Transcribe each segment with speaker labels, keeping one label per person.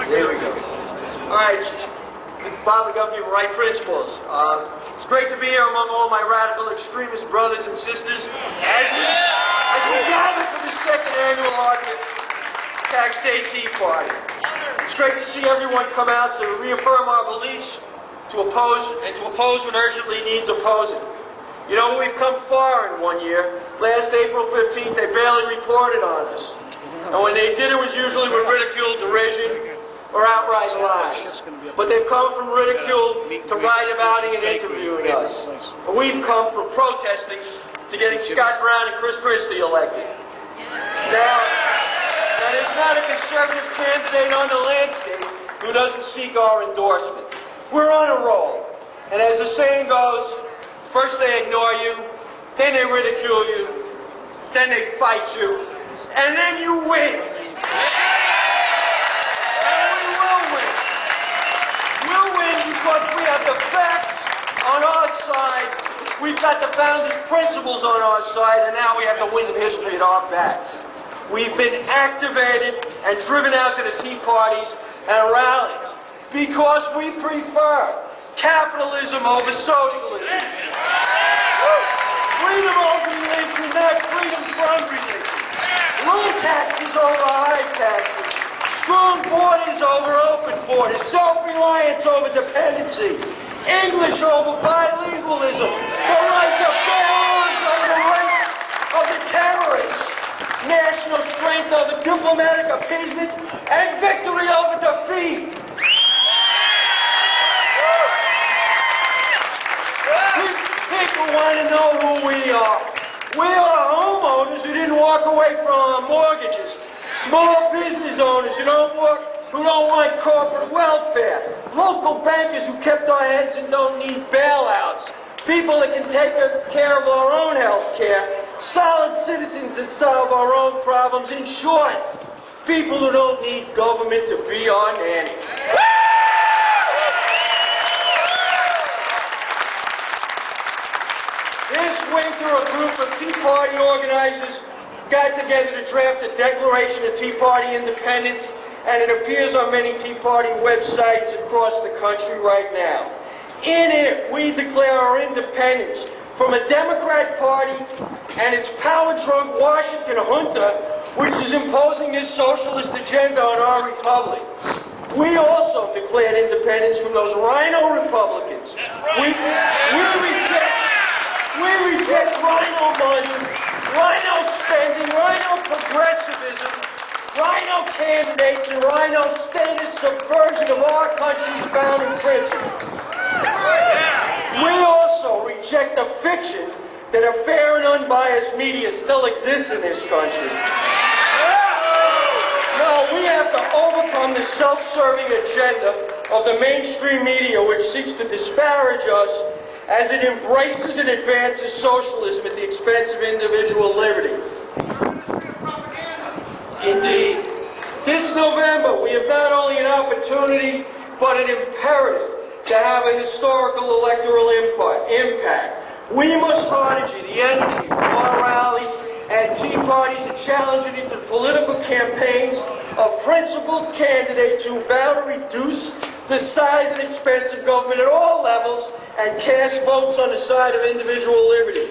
Speaker 1: There we go. All right, Bob MacGuffie, right principles. It's great to be here among all my radical extremist brothers and sisters as we gather for the second annual Hartford Tax Day Tea Party. It's great to see everyone come out to reaffirm our beliefs, to oppose what urgently needs opposing. You know, we've come far in 1 year. Last April 15th, they barely reported on us. And when they did, it was usually with ridicule, derision, or outright lies. But they've come from ridicule to write about it and interviewing us. And we've come from protesting to getting Scott Brown and Chris Christie elected. Now there's not a conservative candidate on the landscape who doesn't seek our endorsement. We're on a roll. And as the saying goes, first they ignore you, then they ridicule you, then they fight you, and then you win. Because we have the facts on our side, we've got the founding principles on our side, and now we have the wind of history at our backs. We've been activated and driven out to the tea parties and rallies because we prefer capitalism over socialism. Freedom over religion, not freedom from religion. Low taxes over high taxes. Strong borders over open borders, self-reliance over dependency, English over bilingualism, the right to bear arms over the rights of the terrorists, national strength over diplomatic appeasement, and victory over defeat. People want to know who we are. We are homeowners who didn't walk away from our mortgages. Small business owners who don't want corporate welfare. Local bankers who kept our heads and don't need bailouts. People that can take care of our own health care. Solid citizens that solve our own problems. In short, people who don't need government to be our nanny. This winter, a group of Tea Party organizers got together to draft a declaration of Tea Party independence, and it appears on many Tea Party websites across the country right now. In it, we declare our independence from a Democrat Party and its power-drunk Washington junta, which is imposing this socialist agenda on our republic. We also declared independence from those rhino Republicans. We reject rhino money, rhino spending, rhino progressivism, rhino candidates, and rhino status subversion of our country's founding principles. We also reject the fiction that a fair and unbiased media still exists in this country. No, we have to overcome the self-serving agenda of the mainstream media, which seeks to disparage us as it embraces and advances socialism at the expense of individual liberty. Indeed. This November, we have not only an opportunity, but an imperative to have a historical electoral impact. We must harness the energy from our rallies and Tea Parties and challenge it into political campaigns of principled candidates who vow to reduce the size and expense of government at all levels and cast votes on the side of individual liberty.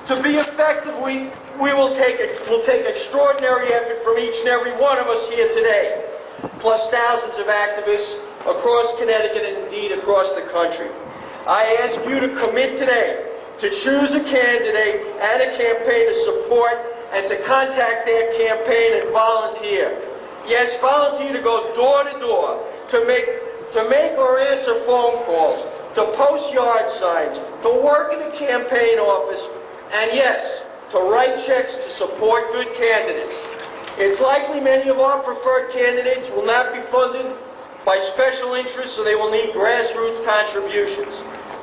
Speaker 1: To be effective, we'll take extraordinary effort from each and every one of us here today, plus thousands of activists across Connecticut and indeed across the country. I ask you to commit today to choose a candidate and a campaign to support and to contact their campaign and volunteer. Yes, volunteer to go door to door, to make or answer phone calls, to post yard signs, to work in the campaign office, and yes, to write checks to support good candidates. It's likely many of our preferred candidates will not be funded by special interests, so they will need grassroots contributions.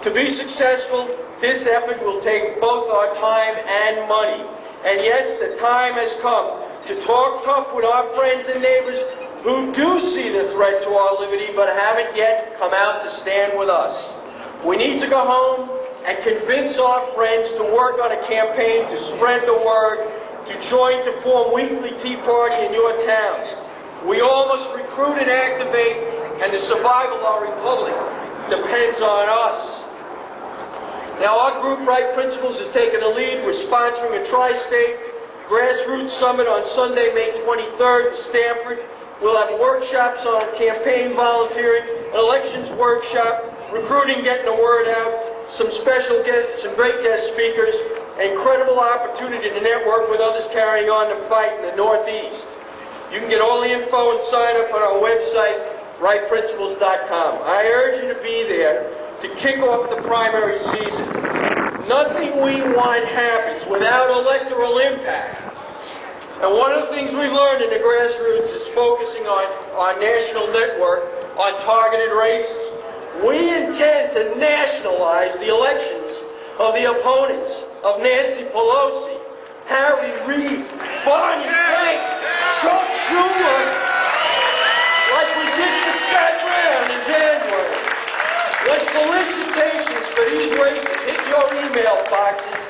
Speaker 1: To be successful, this effort will take both our time and money. And yes, the time has come to talk tough with our friends and neighbors who do see the threat to our liberty but haven't yet come out to stand with us. We need to go home and convince our friends to work on a campaign to spread the word, to join to form weekly Tea Party in your towns. We all must recruit and activate, and the survival of our republic depends on us. Now, our group, Right Principles, is taking the lead. We're sponsoring a tri-state grassroots summit on Sunday, May 23rd in Stamford. We'll have workshops on campaign volunteering, an elections workshop, recruiting, getting the word out, some special guests, some great guest speakers, incredible opportunity to network with others carrying on the fight in the Northeast. You can get all the info and sign up on our website, rightprinciples.com. I urge you to be there to kick off the primary season. Nothing we want happens without electoral impact. And one of the things we've learned in the grassroots is focusing on our national network on targeted races. We intend to nationalize the elections of the opponents of Nancy Pelosi, Harry Reid, Barney Frank, Chuck Schumer, like we did for Scott Brown in January. When solicitations for these races hit your email boxes,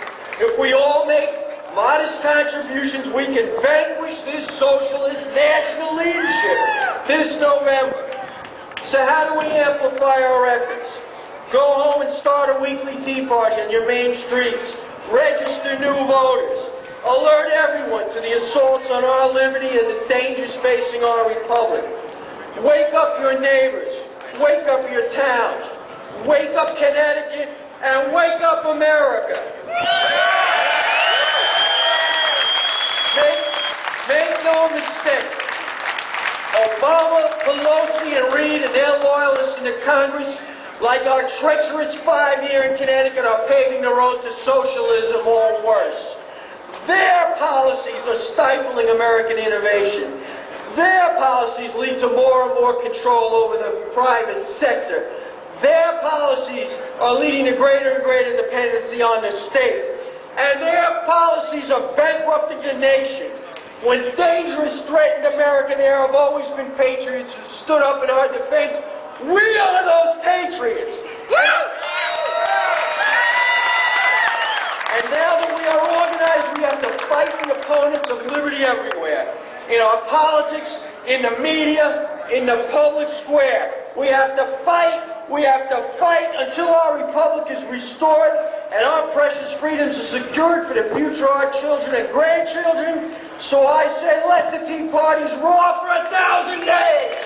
Speaker 1: if we all make modest contributions, we can vanquish this socialist national leadership this November. So how do we amplify our efforts? Go home and start a weekly tea party on your main streets. Register new voters. Alert everyone to the assaults on our liberty and the dangers facing our republic. Wake up your neighbors. Wake up your towns. Wake up Connecticut and wake up America. Make no mistake. Obama, Pelosi, and Reid and their loyalists in the Congress, like our treacherous 5-year in Connecticut, are paving the road to socialism or worse. Their policies are stifling American innovation. Their policies lead to more and more control over the private sector. Their policies are leading to greater and greater dependency on the state. And their policies are bankrupting the nation. When dangerous threatened America, there have always been patriots who stood up in our defense. We are those patriots. And now that we are organized, we have to fight the opponents of liberty everywhere. In our politics, in the media, in the public square. We have to fight. We have to fight until our republic is restored and our precious freedoms are secured for the future of our children and grandchildren. So I say, let the Tea Parties roar for 1,000 days!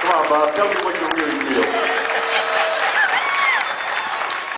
Speaker 2: Come on, Bob, tell me what you really feel.